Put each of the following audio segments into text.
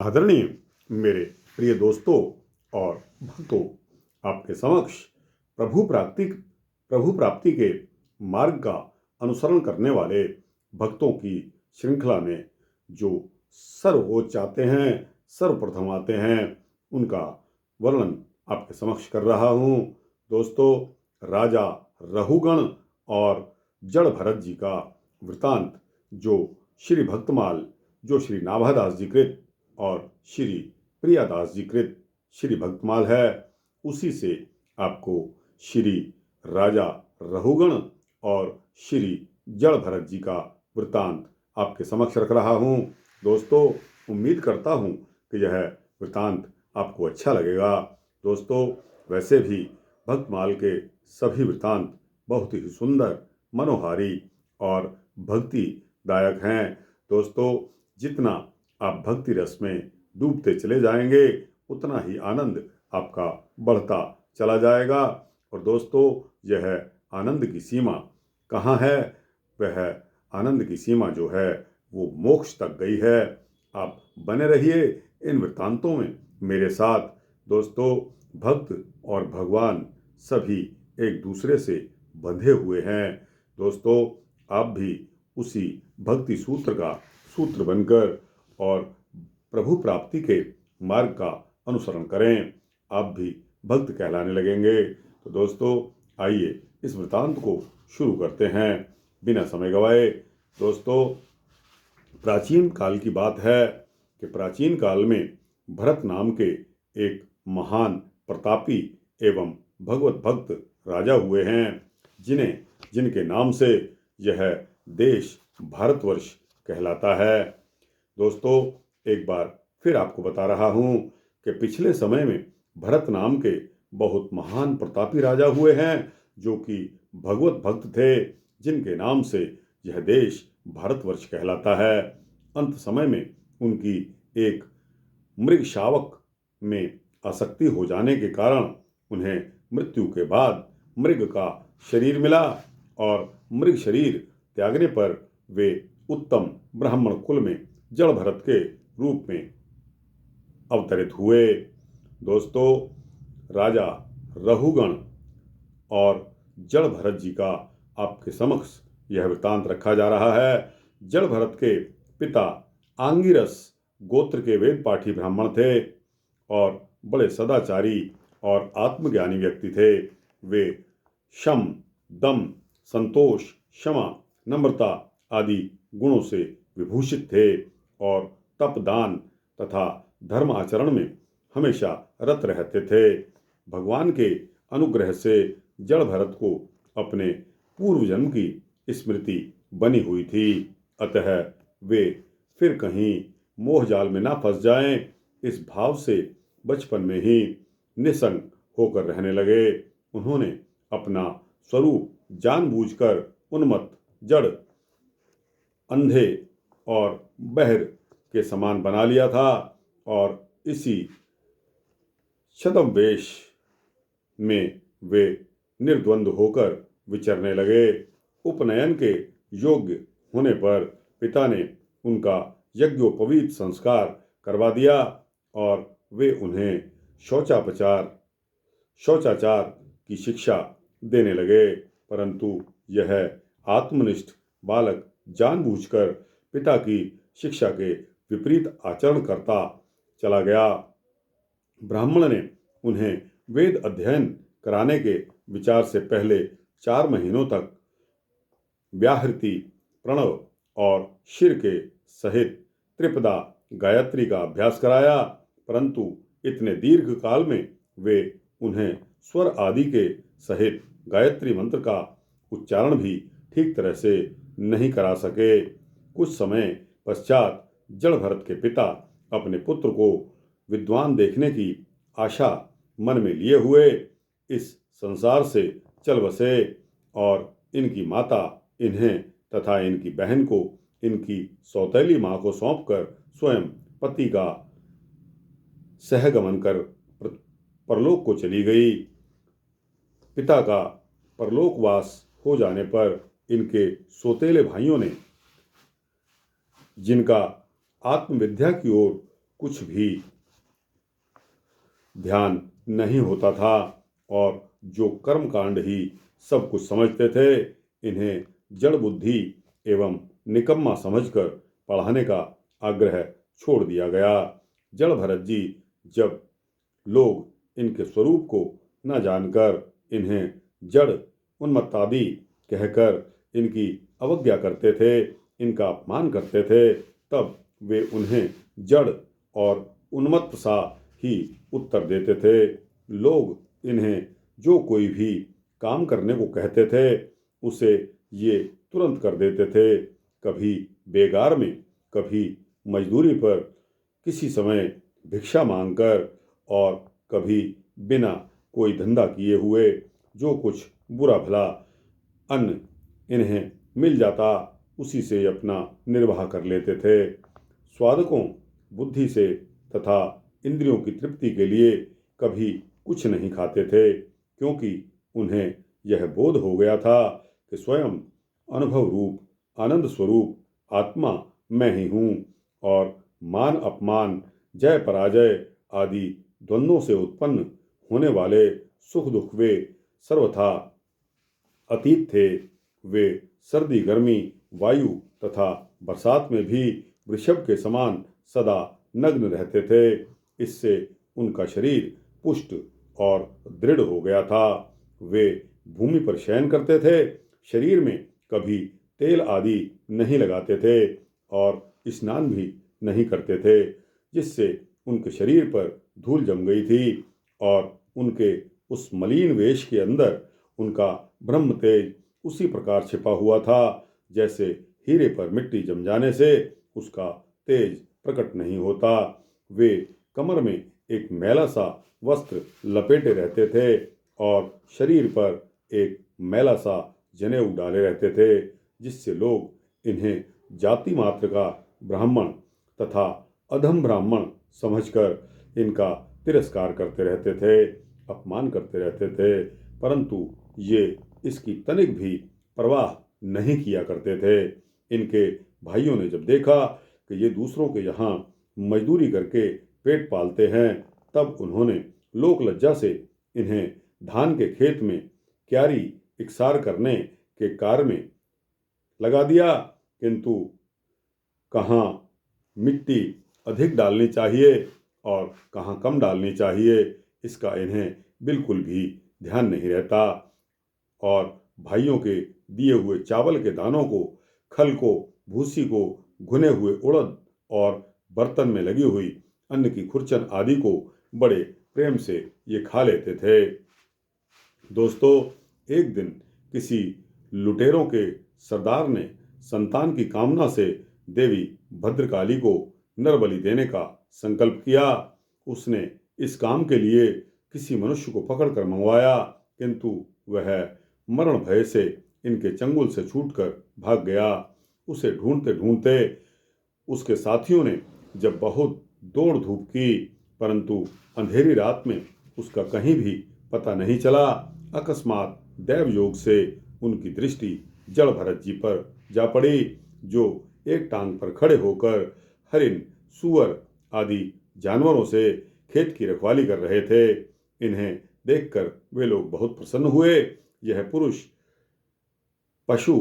आदरणीय मेरे प्रिय दोस्तों और भक्तों, आपके समक्ष प्रभु प्राप्ति के मार्ग का अनुसरण करने वाले भक्तों की श्रृंखला में जो सर्वोच्च आते हैं, सर्वप्रथम आते हैं, उनका वर्णन आपके समक्ष कर रहा हूँ। दोस्तों, राजा रहुगण और जड़ भरत जी का वृतांत जो श्री नाभादास जी कृत और श्री प्रियादास जी कृत श्री भक्तमाल है, उसी से आपको श्री राजा रहुगण और श्री जड़ भरत जी का वृतांत आपके समक्ष रख रहा हूँ। दोस्तों, उम्मीद करता हूँ कि यह वृतांत आपको अच्छा लगेगा। दोस्तों, वैसे भी भक्तमाल के सभी वृतांत बहुत ही सुंदर, मनोहारी और भक्तिदायक हैं। दोस्तों, जितना आप भक्ति रस में डूबते चले जाएंगे, उतना ही आनंद आपका बढ़ता चला जाएगा। और दोस्तों, यह आनंद की सीमा कहाँ है? वह आनंद की सीमा जो है वो मोक्ष तक गई है। आप बने रहिए इन वृत्तांतों में मेरे साथ। दोस्तों, भक्त और भगवान सभी एक दूसरे से बंधे हुए हैं। दोस्तों, आप भी उसी भक्ति सूत्र का सूत्र बनकर और प्रभु प्राप्ति के मार्ग का अनुसरण करें। आप भी भक्त कहलाने लगेंगे। तो दोस्तों, आइए इस वृतांत को शुरू करते हैं बिना समय गवाए। दोस्तों, प्राचीन काल की बात है कि प्राचीन काल में भरत नाम के एक महान प्रतापी एवं भगवत भक्त राजा हुए हैं, जिनके नाम से यह देश भारतवर्ष कहलाता है। दोस्तों, एक बार फिर आपको बता रहा हूँ कि पिछले समय में भरत नाम के बहुत महान प्रतापी राजा हुए हैं, जो कि भगवत भक्त थे, जिनके नाम से यह देश भारतवर्ष कहलाता है। अंत समय में उनकी एक मृग शावक में आसक्ति हो जाने के कारण उन्हें मृत्यु के बाद मृग का शरीर मिला, और मृग शरीर त्यागने पर वे उत्तम ब्राह्मण कुल में जड़ भरत के रूप में अवतरित हुए। दोस्तों, राजा रहुगण और जड़ भरत जी का आपके समक्ष यह वृतांत रखा जा रहा है। जड़ भरत के पिता आंगिरस गोत्र के वेद पाठी ब्राह्मण थे और बड़े सदाचारी और आत्मज्ञानी व्यक्ति थे। वे शम, दम, संतोष, क्षमा, नम्रता आदि गुणों से विभूषित थे और तप, दान तथा धर्म आचरण में हमेशा रत रहते थे। भगवान के अनुग्रह से जड़ भरत को अपने पूर्व जन्म की स्मृति बनी हुई थी, अतः वे फिर कहीं मोह जाल में ना फंस जाएं, इस भाव से बचपन में ही निसंग होकर रहने लगे। उन्होंने अपना स्वरूप जानबूझकर उन्मत्त, जड़, अंधे और बहर के समान बना लिया था और इसी छद्मवेश में वे निर्द्वंद होकर विचरने लगे। उपनयन के योग्य होने पर पिता ने उनका यज्ञोपवीत संस्कार करवा दिया और वे उन्हें शौचाचार की शिक्षा देने लगे, परंतु यह आत्मनिष्ठ बालक जानबूझकर पिता की शिक्षा के विपरीत आचरण करता चला गया। ब्राह्मण ने उन्हें वेद अध्ययन कराने के विचार से पहले 4 महीनों तक व्याहृति, प्रणव और शिर के सहित त्रिपदा गायत्री का अभ्यास कराया, परंतु इतने दीर्घ काल में वे उन्हें स्वर आदि के सहित गायत्री मंत्र का उच्चारण भी ठीक तरह से नहीं करा सके। कुछ समय पश्चात जड़ भरत के पिता अपने पुत्र को विद्वान देखने की आशा मन में लिए हुए इस संसार से चल बसे और इनकी माता इन्हें तथा इनकी बहन को इनकी सौतेली माँ को सौंपकर स्वयं पति का सहगमन कर परलोक को चली गई। पिता का परलोकवास हो जाने पर इनके सौतेले भाइयों ने, जिनका आत्मविद्या की ओर कुछ भी ध्यान नहीं होता था और जो कर्मकांड ही सब कुछ समझते थे, इन्हें जड़ बुद्धि एवं निकम्मा समझकर पढ़ाने का आग्रह छोड़ दिया गया। जड़ भरत जी जब लोग इनके स्वरूप को न जानकर इन्हें जड़ उन्मत्तादि कहकर इनकी अवज्ञा करते थे, इनका अपमान करते थे, तब वे उन्हें जड़ और उन्मत्त सा ही उत्तर देते थे। लोग इन्हें जो कोई भी काम करने को कहते थे, उसे ये तुरंत कर देते थे। कभी बेगार में, कभी मजदूरी पर, किसी समय भिक्षा मांगकर और कभी बिना कोई धंधा किए हुए जो कुछ बुरा भला अन्न इन्हें मिल जाता, उसी से अपना निर्वाह कर लेते थे। स्वादकों बुद्धि से तथा इंद्रियों की तृप्ति के लिए कभी कुछ नहीं खाते थे, क्योंकि उन्हें यह बोध हो गया था कि स्वयं अनुभव रूप आनंद स्वरूप आत्मा मैं ही हूँ और मान अपमान, जय पराजय आदि द्वंद्वों से उत्पन्न होने वाले सुख दुख वे सर्वथा अतीत थे। वे सर्दी गर्मी, वायु तथा बरसात में भी वृषभ के समान सदा नग्न रहते थे। इससे उनका शरीर पुष्ट और दृढ़ हो गया था। वे भूमि पर शयन करते थे, शरीर में कभी तेल आदि नहीं लगाते थे और स्नान भी नहीं करते थे, जिससे उनके शरीर पर धूल जम गई थी और उनके उस मलिन वेश के अंदर उनका ब्रह्म तेज उसी प्रकार छिपा हुआ था जैसे हीरे पर मिट्टी जम जाने से उसका तेज प्रकट नहीं होता। वे कमर में एक मैला सा वस्त्र लपेटे रहते थे और शरीर पर एक मैला सा जनेऊ डाले रहते थे, जिससे लोग इन्हें जाति मात्र का ब्राह्मण तथा अधम ब्राह्मण समझकर इनका तिरस्कार करते रहते थे, अपमान करते रहते थे, परंतु ये इसकी तनिक भी परवाह नहीं किया करते थे। इनके भाइयों ने जब देखा कि ये दूसरों के यहाँ मजदूरी करके पेट पालते हैं, तब उन्होंने लोक लज्जा से इन्हें धान के खेत में क्यारी इकसार करने के कार्य में लगा दिया, किंतु कहाँ मिट्टी अधिक डालनी चाहिए और कहाँ कम डालनी चाहिए, इसका इन्हें बिल्कुल भी ध्यान नहीं रहता और भाइयों के दिए हुए चावल के दानों को, खल को, भूसी को, भुने हुए उड़द और बर्तन में लगी हुई अन्न की खुरचन आदि को बड़े प्रेम से ये खा लेते थे। दोस्तों, एक दिन किसी लुटेरों के सरदार ने संतान की कामना से देवी भद्रकाली को नरबलि देने का संकल्प किया। उसने इस काम के लिए किसी मनुष्य को पकड़कर मंगवाया, किंतु वह मरण भय से इनके चंगुल से छूटकर भाग गया। उसे ढूंढते ढूंढते उसके साथियों ने जब बहुत दौड़ धूप की, परंतु अंधेरी रात में उसका कहीं भी पता नहीं चला। अकस्मात दैव योग से उनकी दृष्टि जड़ भरत जी पर जा पड़ी, जो एक टांग पर खड़े होकर हरिण, सूअर आदि जानवरों से खेत की रखवाली कर रहे थे। इन्हें देखकर वे लोग बहुत प्रसन्न हुए। यह पुरुष पशु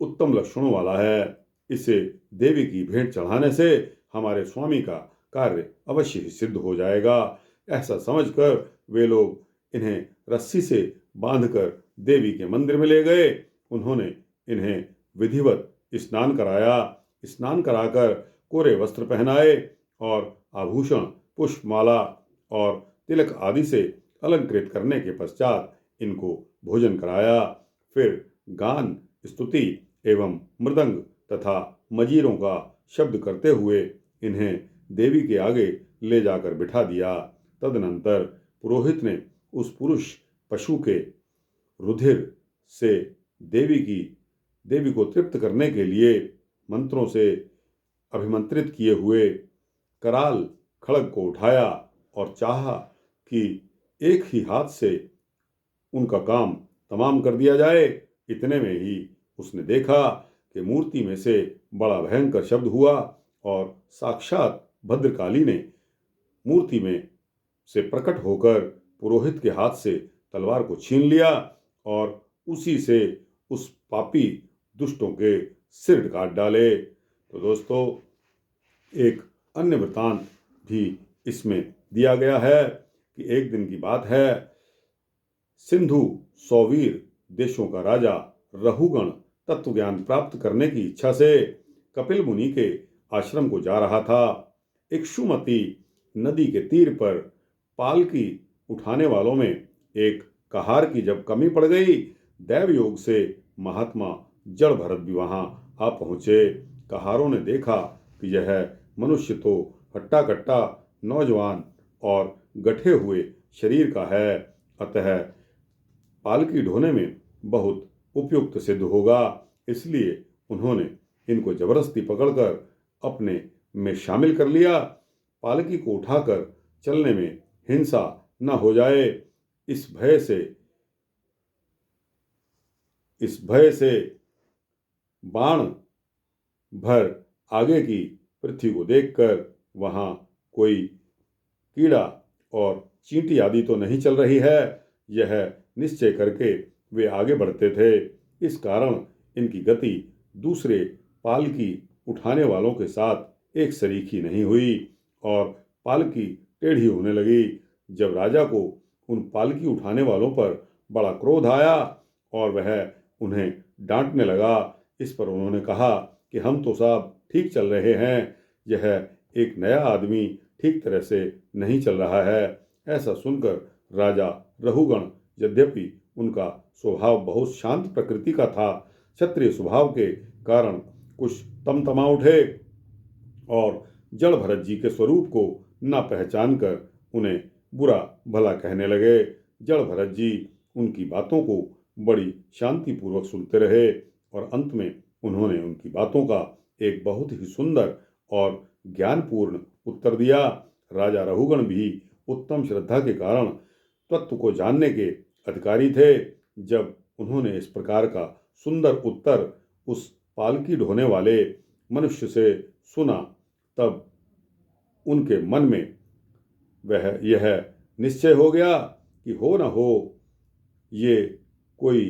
उत्तम लक्षणों वाला है, इसे देवी की भेंट चढ़ाने से हमारे स्वामी का कार्य अवश्य ही सिद्ध हो जाएगा। ऐसा समझकर वे लोग इन्हें रस्सी से बांधकर देवी के मंदिर में ले गए। उन्होंने इन्हें विधिवत स्नान कराया। स्नान कराकर कोरे वस्त्र पहनाए और आभूषण, पुष्पमाला और तिलक आदि से अलंकृत करने के पश्चात इनको भोजन कराया। फिर गान, स्तुति एवं मृदंग तथा मजीरों का शब्द करते हुए इन्हें देवी के आगे ले जाकर बिठा दिया। तदनंतर पुरोहित ने उस पुरुष पशु के रुधिर से देवी को तृप्त करने के लिए मंत्रों से अभिमंत्रित किए हुए कराल खड़ग को उठाया और चाहा कि एक ही हाथ से उनका काम तमाम कर दिया जाए। इतने में ही उसने देखा कि मूर्ति में से बड़ा भयंकर शब्द हुआ और साक्षात भद्रकाली ने मूर्ति में से प्रकट होकर पुरोहित के हाथ से तलवार को छीन लिया और उसी से उस पापी दुष्टों के सिर काट डाले। तो दोस्तों, एक अन्य वृतांत भी इसमें दिया गया है कि एक दिन की बात है, सिंधु सौवीर देशों का राजा रहुगण तत्व ज्ञान प्राप्त करने की इच्छा से कपिल मुनि के आश्रम को जा रहा था। इक्षुमती नदी के तीर पर पालकी उठाने वालों में एक कहार की जब कमी पड़ गई, दैव योग से महात्मा जड़ भरत भी वहां आ पहुंचे। कहारों ने देखा कि यह मनुष्य तो हट्टा कट्टा नौजवान और गठे हुए शरीर का है, अतः पालकी ढोने में बहुत उपयुक्त सिद्ध होगा। इसलिए उन्होंने इनको जबरदस्ती पकड़कर अपने में शामिल कर लिया। पालकी को उठाकर चलने में हिंसा न हो जाए, इस भय से बाण भर आगे की पृथ्वी को देखकर वहां कोई कीड़ा और चींटी आदि तो नहीं चल रही है, यह निश्चय करके वे आगे बढ़ते थे। इस कारण इनकी गति दूसरे पालकी उठाने वालों के साथ एक सरीखी नहीं हुई और पालकी टेढ़ी होने लगी। जब राजा को उन पालकी उठाने वालों पर बड़ा क्रोध आया और वह उन्हें डांटने लगा। इस पर उन्होंने कहा कि हम तो साहब ठीक चल रहे हैं, यह एक नया आदमी ठीक तरह से नहीं चल रहा है। ऐसा सुनकर राजा रहुगण, यद्यपि उनका स्वभाव बहुत शांत प्रकृति का था, क्षत्रिय स्वभाव के कारण कुछ तमतमा उठे और जड़ भरत जी के स्वरूप को न पहचान कर उन्हें बुरा भला कहने लगे। जड़ भरत जी उनकी बातों को बड़ी शांतिपूर्वक सुनते रहे और अंत में उन्होंने उनकी बातों का एक बहुत ही सुंदर और ज्ञानपूर्ण उत्तर दिया। राजा रहुगण भी उत्तम श्रद्धा के कारण तत्व को जानने के अधिकारी थे। जब उन्होंने इस प्रकार का सुंदर उत्तर उस पालकी ढोने वाले मनुष्य से सुना, तब उनके मन में वह यह निश्चय हो गया कि हो न हो ये कोई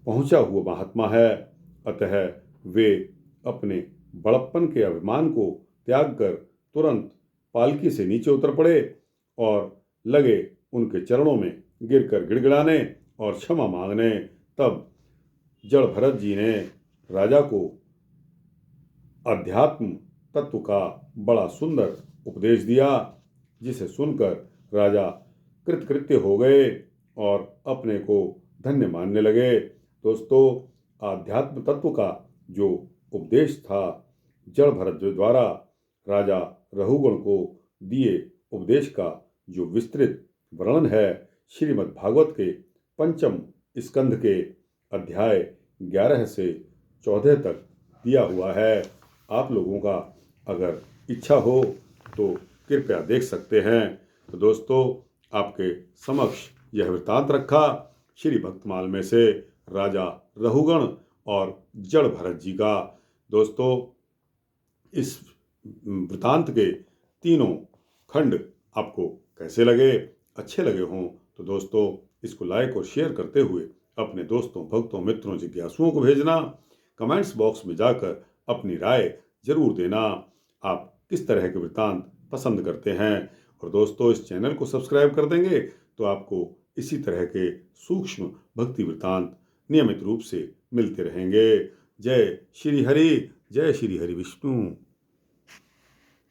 पहुंचा हुआ महात्मा है। अतः वे अपने बड़प्पन के अभिमान को त्याग कर तुरंत पालकी से नीचे उतर पड़े और लगे उनके चरणों में गिरकर गिड़गिड़ाने और क्षमा मांगने। तब जड़ भरत जी ने राजा को अध्यात्म तत्व का बड़ा सुंदर उपदेश दिया, जिसे सुनकर राजा कृतकृत्य हो गए और अपने को धन्य मानने लगे। दोस्तों, आध्यात्म तत्व का जो उपदेश था, जड़ भरत द्वारा राजा रहुगण को दिए उपदेश का जो विस्तृत वर्णन है, श्रीमद् भागवत के पंचम स्कंध के अध्याय 11 से 14 तक दिया हुआ है। आप लोगों का अगर इच्छा हो तो कृपया देख सकते हैं। तो दोस्तों, आपके समक्ष यह वृत्तांत रखा श्री भक्तमाल में से राजा रहुगण और जड़ भरत जी का। दोस्तों, इस वृत्तांत के तीनों खंड आपको कैसे लगे? अच्छे लगे हों तो दोस्तों इसको लाइक और शेयर करते हुए अपने दोस्तों, भक्तों, मित्रों, जिज्ञासुओं को भेजना। कमेंट्स बॉक्स में जाकर अपनी राय जरूर देना। आप किस तरह के वृत्तांत पसंद करते हैं? और दोस्तों, इस चैनल को सब्सक्राइब कर देंगे तो आपको इसी तरह के सूक्ष्म भक्ति वृत्तांत नियमित रूप से मिलते रहेंगे। जय श्री हरि, जय श्री हरि विष्णु।